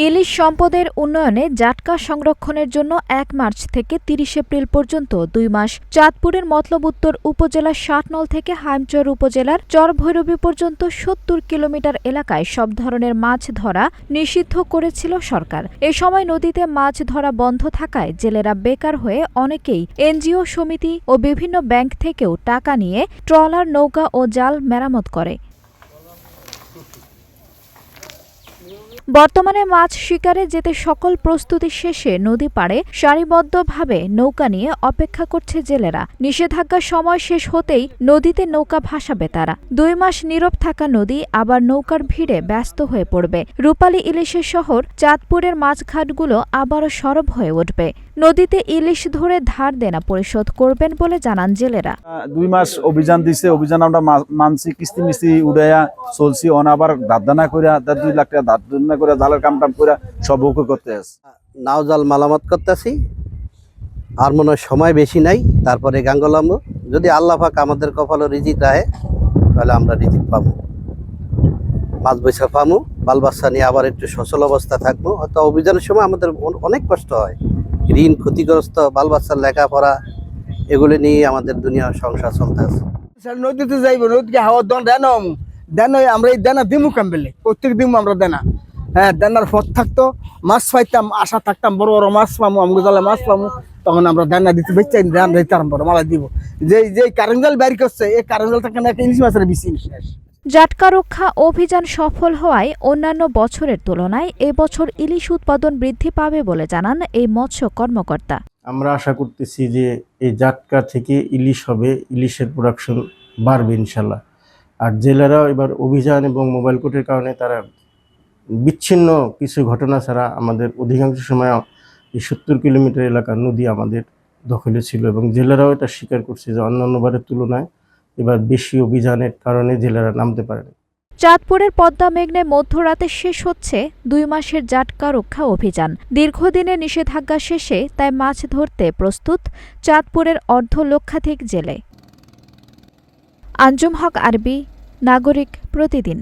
ইলিশ সম্পদের উন্নয়নে জাটকা সংরক্ষণের জন্য ১ মার্চ থেকে ৩০ এপ্রিল পর্যন্ত ২ মাস চাঁদপুরের মতলব উত্তর উপজেলার ষাটনল থেকে হাইমচর উপজেলার চরভৈরবী পর্যন্ত ৭০ কিলোমিটার এলাকায় সব ধরনের মাছ ধরা নিষিদ্ধ করেছিল সরকার। এ সময় নদীতে মাছ ধরা বন্ধ থাকায় জেলেরা বেকার হয়ে অনেকেই এনজিও সমিতি ও বিভিন্ন ব্যাংক থেকেও টাকা নিয়ে ট্রলার, নৌকা ও জাল মেরামত করে। বর্তমানে মাছ শিকারে যেতে সকল প্রস্তুতি শেষে নদী পাড়ে সারিবদ্ধভাবে নৌকা নিয়ে অপেক্ষা করছে জেলেরা। নিষেধাজ্ঞার সময় শেষ হতেই নদীতে নৌকা ভাসাবে তারা। ২ মাস নীরব থাকা নদী আবার নৌকার ভিড়ে ব্যস্ত হয়ে পড়বে। রূপালী ইলিশের শহর চাঁদপুরের মাছঘাটগুলো আবারও সরব হয়ে উঠবে। নদীতে ইলিশ ধরে ধার দেনা পরিশোধ করবেন বলে জানান জেলেরা। ২ মাস অভিযান দিছে, অভিযান আমরা মানছি, কিস্তি মিস্তি উড়াইয়া চলছি। আবার ধারদানা করে ২ লাখ টাকা ধারদানা করে জালের কামটাম করে সব বুকে করতে আছে। নাও জাল মালামাত করতেছি, আর মনে হয় সময় বেশি নাই, তারপরে গাঙ্গলাম্ব। যদি আল্লাহ পাক আমাদের কপালে রিজিক দেয় তাহলে আমরা রিজিক পাবো, মাছ বৈশা পাবো, বাল বাচ্চা নিয়ে আবার একটু সচল অবস্থা থাকবো। হয়তো অভিযানের সময় আমাদের অনেক কষ্ট হয়, ঋণ, ক্ষতিগ্রস্ত, বাল বাচ্চার লেখাপড়া, এগুলি নিয়ে আমাদের দুনিয়া সংসার চলতে আছে। নদীতে যাইব, নদীকে হাওয়ার দেন আমরা এই দেনা দিমু কাম্বেলে, প্রত্যেক দিন আমরা দেনা। হ্যাঁ, দেনার পথ থাকতো, মাছ পাইতাম, আশা থাকতাম বড় বড় মাছ পামু, আমগো জালে মাছ পামু, তখন আমরা দেনা দিতে বেচাই দেন দিতাম বড় মালা দিব। যে কারেন্ট জাল বাইর করছে, এই কারেন্ট জাল থাকে না ইলিশ মাছের বেশি শেষ। জাটকা রক্ষা অভিযান সফল হওয়ায় অন্যান্য বছরের তুলনায় এবছর ইলিশ উৎপাদন বৃদ্ধি পাবে বলে জানান এই মৎস্য কর্মকর্তা। আমরা আশা করতেছি যে এই জাটকা থেকে ইলিশ হবে, ইলিশের প্রোডাকশন বাড়বে ইনশাল্লাহ। আর জেলেরাও এবার অভিযান এবং মোবাইল কোর্টের কারণে তারা বিচ্ছিন্ন কিছু ঘটনা ছাড়া আমাদের অধিকাংশ সময় এই ৭০ কিলোমিটার এলাকার নদী আমাদের দখলে ছিল, এবং জেলেরাও এটা স্বীকার করছে যে অন্যান্যবারের তুলনায় এবার বেশি অভিযানের কারণে জেলেরা নামতে পারেনি। চাঁদপুরের পদ্মা মেঘনায় মধ্যরাতে শেষ হচ্ছে ২ মাসের জাটকা রক্ষা অভিযান। দীর্ঘদিনের নিষেধাজ্ঞা শেষে তাই মাছ ধরতে প্রস্তুত চাঁদপুরের অর্ধলক্ষাধিক জেলে। আঞ্জুম হক আরবি, নাগরিক প্রতিদিন।